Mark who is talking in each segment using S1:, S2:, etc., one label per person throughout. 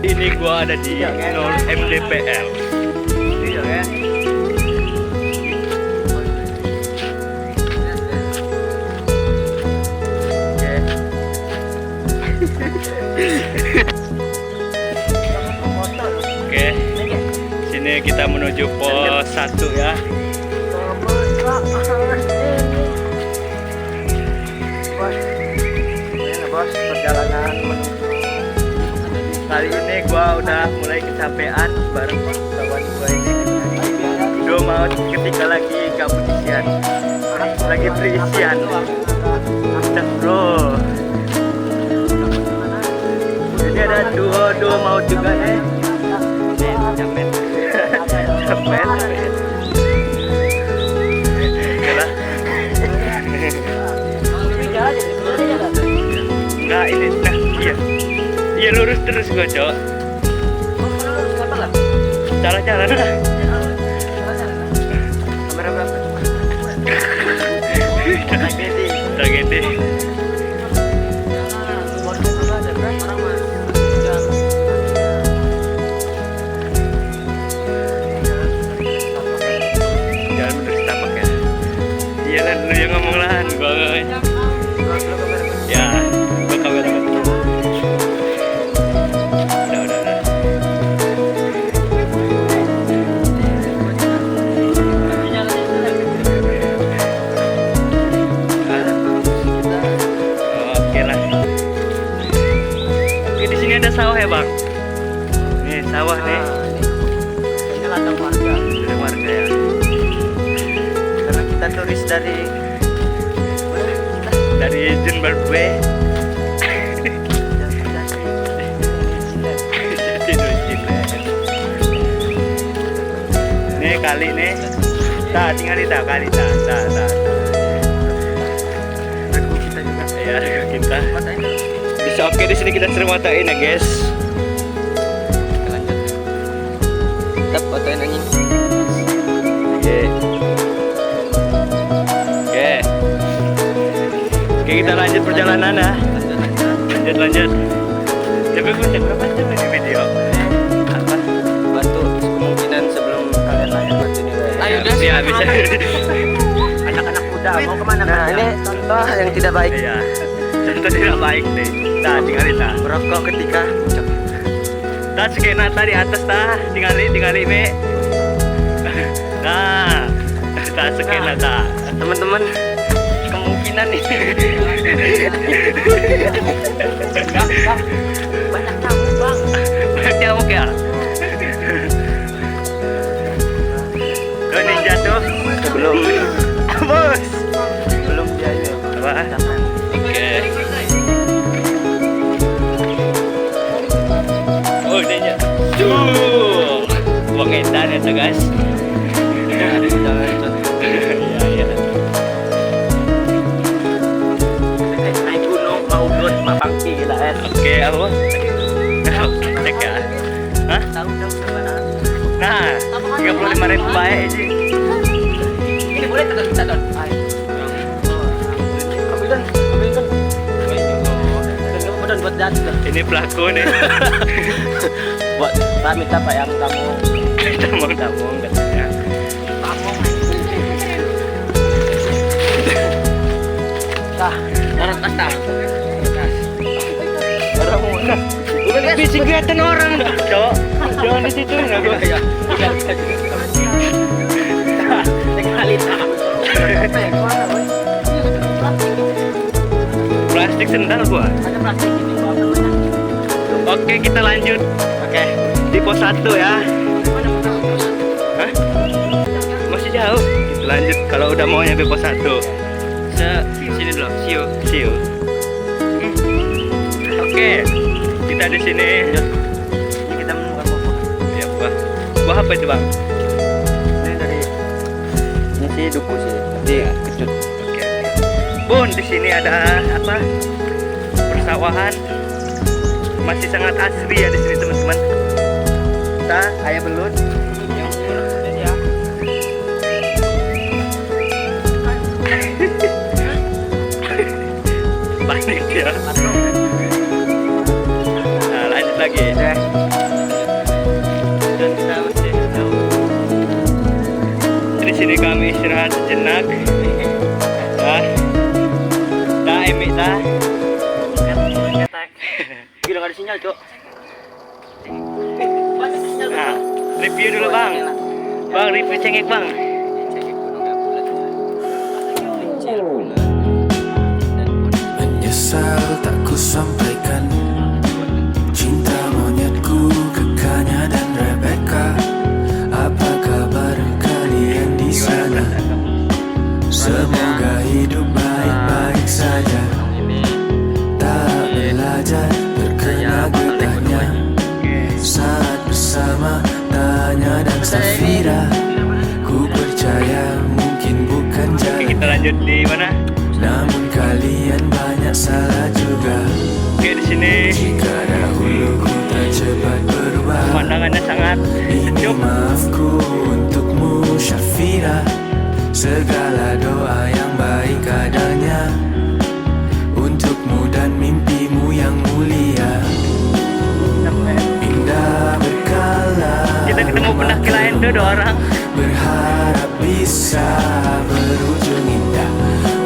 S1: ini gua ada di 0 MDPL.
S2: Iya kan?
S1: Oke. Sini kita menuju pos 1 ya.
S2: Bos, perjalanan menuju kali ini gua udah mulai kecapean bareng kawan gua ini. Udah mau ketika lagi gabut isian, lagi berisian. Bro, jadi ada duo mau juga nih. Jamet. Enggak ini, nah iya lurus terus gua cok. Cara-cara lah. Kamera berapa? Tragedi. Jangan bener tapak ya. Iya lah, lu yang ngomong lah, gua. Ya, gua kamera. Udah. Oke lah. Oke, di sini ada sawah ya, Bang. Nih, sawah nih. Ini ladang warga.
S1: Ada warga ya.
S2: Karena kita turis dari
S1: Zimbabwe. Nih kali nih. Tinggal kali.
S2: kita juga.
S1: Ya, kita. Bisa oke di sini kita sering matain ya, guys.
S2: Lanjut. Tetap fotoin anjing.
S1: Oke, kita lanjut perjalanan ya. Lanjut. Tapi gue cek berapa jam di video?
S2: Apa? Batu kemungkinan sebelum kalian lahir batu ini.
S1: Ayo guys, ya bisa.
S2: Anak-anak muda mau kemana? Nah ini contoh yang tidak baik.
S1: Iya. Contoh tidak baik nih. Nah, tinggalin nah.
S2: Merokok ketika
S1: Tas skena tadi atas tinggalin me. Nah, tas skena ta.
S2: teman-teman kemungkinan nih. Banyak nyamuk bang.
S1: Banyak nyamuk ya. Tuh ninja tuh.
S2: Sebelum
S1: Bos.
S2: belum dia ini.
S1: Apa? Oke. Oh ninja. Tuh. Buang edan itu guys.
S2: Ya, jangan
S1: Iya.
S2: naik gunung mau buat mapangki lah ya.
S1: Oke, apa? Cek ya. Hah?
S2: Tahu sebenarnya.
S1: Nah, 35.000 baik sih.
S2: Ini boleh tetap kita don. Ambil don. Dan buat jatuh.
S1: Ini pelaku nih.
S2: Buat minta pak yang kamu
S1: Tamong katanya.
S2: Taruh tas tas. Orang mana?
S1: Bisa kelihatan orang, Cok. Jangan di situ enggak gua.
S2: Sekali tak.
S1: Plastik sendal gua.
S2: Ada plastik ini bawa.
S1: Oke, kita lanjut.
S2: Oke.
S1: Di pos 1 ya. Hah? Masih jauh. Kita lanjut kalau udah mau nyampe pos 1. Sini dulu. See you. Oke. Kita di sini.
S2: Ini kita menemukan buah.
S1: Ya, buah apa itu, Bang?
S2: Ini dari ini sih duku sih. Tapi kecut.
S1: Oke. Bun, di sini ada apa? Persawahan. Masih sangat asri ya di sini, teman-teman. Kita ayam belut.
S2: Ya.
S1: Panik ya. Nah, lanjut lagi. kami istirahat sejenak. Dah emik dah.
S2: Gila nggak ada sinyal, Cok.
S1: Nah, review dulu bang. Bang, review cengek bang.
S3: Menyesal tak ku sampaikan cinta monyetku ke Kanya dan Rebecca. Apa kabar kalian di sana? Semoga hidup baik-baik saja. Tak belajar terkena getahnya saat bersama Tanya dan Safira. Ku percaya mungkin bukan
S1: Oke,
S3: jalan,
S1: kita lanjut di mana?
S3: namun kalian banyak salah juga.
S1: Oke, di sini
S3: Jika dahulu ku tak cepat berubah,
S1: pemandangannya sangat
S3: ini
S1: sejuk.
S3: maafku untukmu Syafira. Segala doa yang baik adanya untukmu dan mimpimu yang mulia. Indah berkala
S1: Kita ketemu pendaki lain tuh 2 orang.
S3: berharap bisa berujung indah,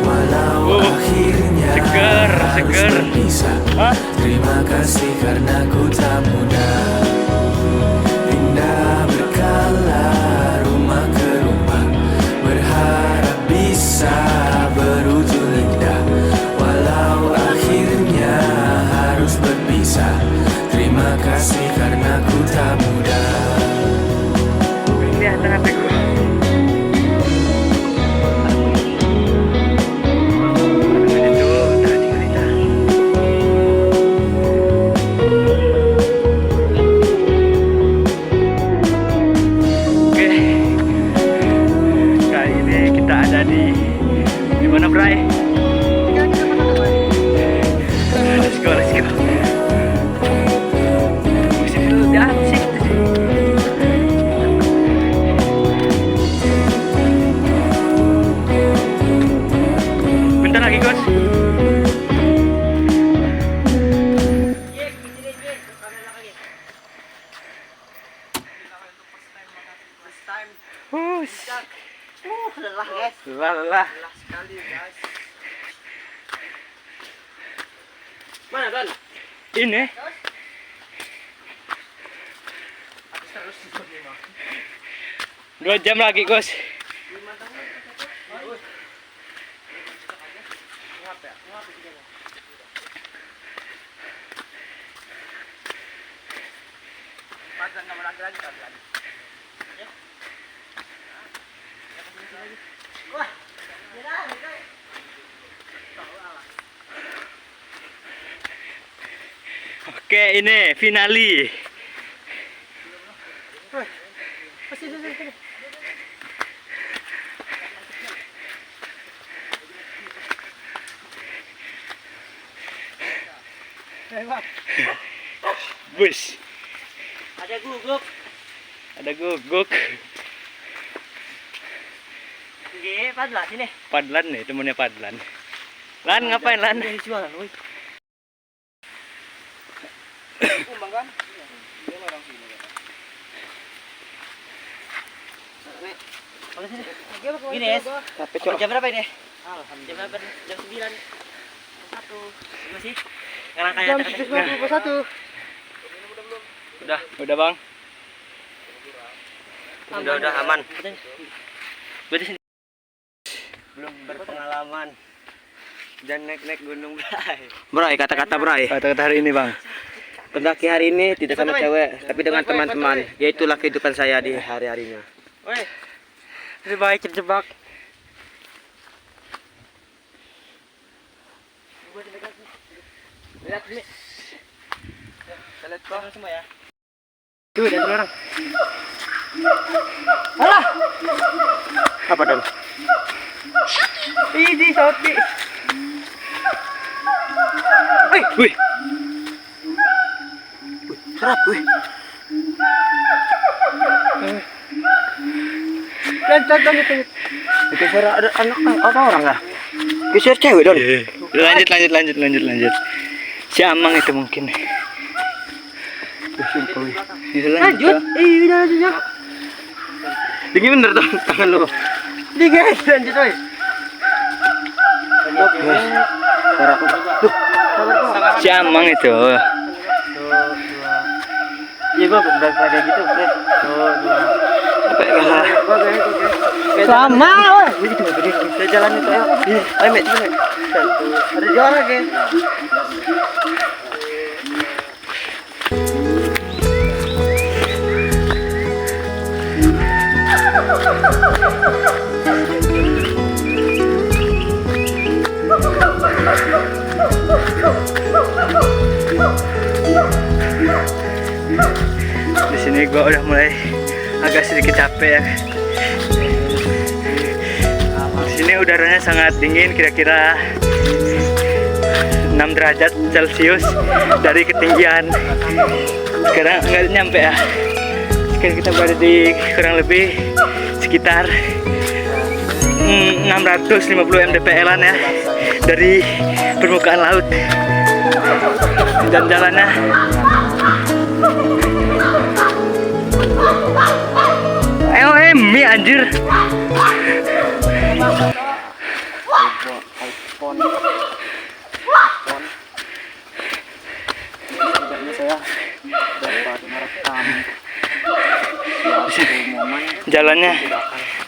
S3: walau akhirnya
S1: seger,
S3: harus
S1: seger.
S3: berpisah.
S1: Hah?
S3: Terima kasih karena ku tak mudah. Pindah berkala rumah ke rumah, berharap bisa berujung indah, walau akhirnya harus berpisah. Terima kasih karena ku tak mudah.
S1: Kelihatan HP-ku. Itu tadi cerita. Oke. Kali ini kita ada di mana, Bray? Let's go, let's go. Musik dulu, ya, musik. Bentar lagi, Gus.
S2: Lelah, guys.
S1: Lelah.
S2: Lelah sekali, guys. Mana, Don?
S1: Ini.
S2: Terus
S1: 2 jam lagi, Gus. Oke, ini finali. Bus.
S2: ada guguk.
S1: Ada guguk.
S2: Oke, padahal sini.
S1: Padlan nih, temennya Padlan. Lan, ngapain Lan?
S2: Ini jualan, woi. Kan? Gini, Es. Jam berapa ini? Jam berapa? Jam 9. Jam 1. Gimana sih? Sekarang kayak jam 1.
S1: Udah Bang.
S2: Udah aman.
S1: Berarti sini.
S2: Belum berpengalaman dan naik gunung, Bray.
S4: Bray, kata-kata Bray.
S1: Kata-kata hari ini Bang.
S4: Pendaki hari ini tidak sama cewek, tapi dengan teman-teman. Yaitulah kehidupan saya di hari-harinya.
S2: Woi. Lebih baik terjebak. Lihat ini. Lihat kok semua ya.
S4: Tuh, ada orang.
S2: Alah.
S4: Apa Don?
S2: Ini Shopee.
S1: Wih,
S4: Serap, wih.
S2: Dan itu.
S4: Itu suara ada anak apa orang lah? Geser cewek Don.
S1: lanjut. Si Amang itu mungkin.
S2: Lanjut. Udah lanjutnya.
S4: Dingin bener Don, tangan lu. Di guys, lanjut oi.
S1: Si Amang itu.
S4: Iya gua benar kayak gitu, Bre. Sama, woi. Begitu gede. Saya jalan itu ayo. Ayo, Mek, cepet. Ada juara, guys.
S1: Di sini gua udah mulai agak sedikit capek ya. Di sini udaranya sangat dingin, kira-kira 6 derajat Celcius dari ketinggian. Sekarang nggak nyampe ya. Sekarang kita berada di kurang lebih sekitar 650 mdpl-an ya dari permukaan laut. Dan jalannya mie anjir. Jalannya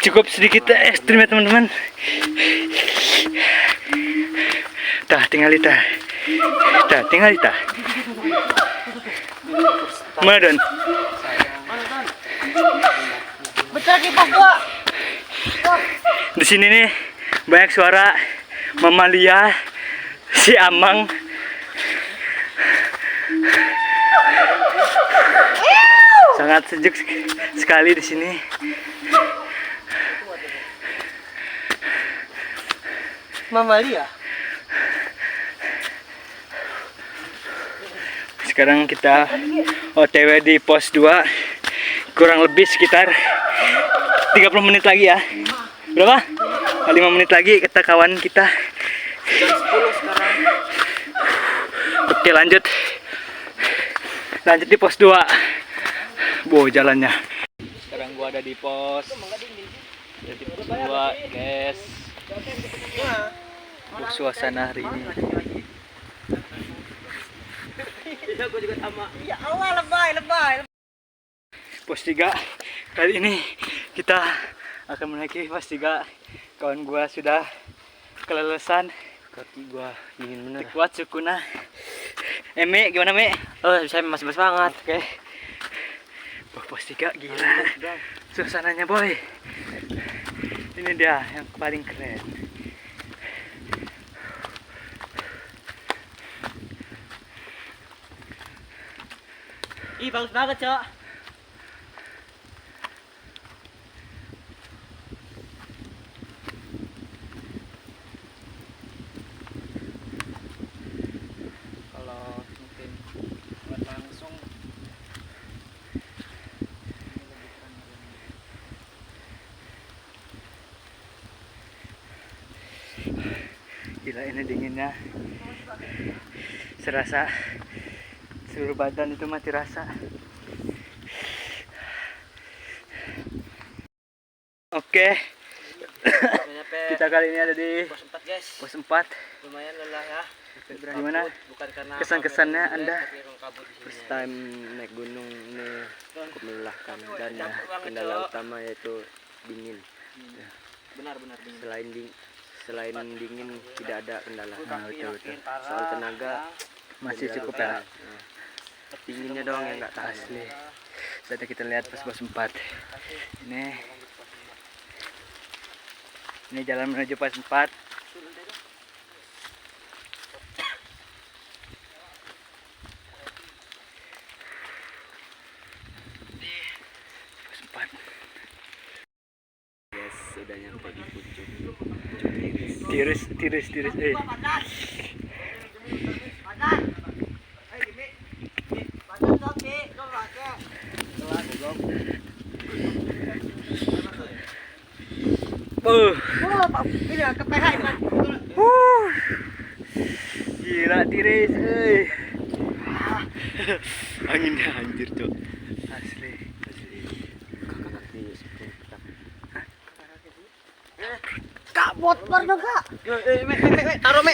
S1: cukup sedikit ekstrim ya teman-teman. Tinggal mana Don? Di sini nih banyak suara mamalia, si Amang. Sangat sejuk sekali di sini.
S4: Mamalia.
S1: Sekarang kita OTW di pos 2. Kurang lebih sekitar 30 menit lagi ya. Berapa? 5 menit lagi kata kawan kita.
S4: Jam 10 sekarang.
S1: Oke, lanjut di pos 2. Jalannya. Sekarang gua ada di pos 2, guys. Suasana hari ini.
S4: Ya Allah, lebay.
S1: Pos 3. Kali ini kita akan menaiki pos 3. Kawan gua sudah kelelasan.
S4: Kaki gua dingin bener.
S1: Kuat sukuna. Me, gimana Me?
S4: Oh, saya masih bersemangat.
S1: Oke. Pos 3 gila. Suasananya boy. Ini dia yang paling keren.
S4: Ih, bagus banget, Cok.
S1: Kalau mungkin buat langsung gila, ini dinginnya serasa seluruh badan itu mati rasa. Oke. Kita kali ini ada di
S4: Pos 4, guys.
S1: pos 4.
S4: Lumayan lelah ya.
S1: Gimana
S4: Bukan karena
S1: kesan-kesannya Anda?
S4: First time naik gunung ini cukup melelahkan dan kendala utama yaitu dingin.
S1: Benar dingin.
S4: Selain dingin tidak ada kendala.
S1: Betul.
S4: Soal tenaga
S1: Masih cukup ya.
S4: Dinginnya doang yang nggak tahan.
S1: Asli. Saatnya kita lihat pos 4. Ini jalan menuju pos 4. Pos 4.
S4: Yes, sudah nyampe di puncak.
S1: Tiris. Gila tiris, anginnya anjir cok, asli.
S2: Taruh me.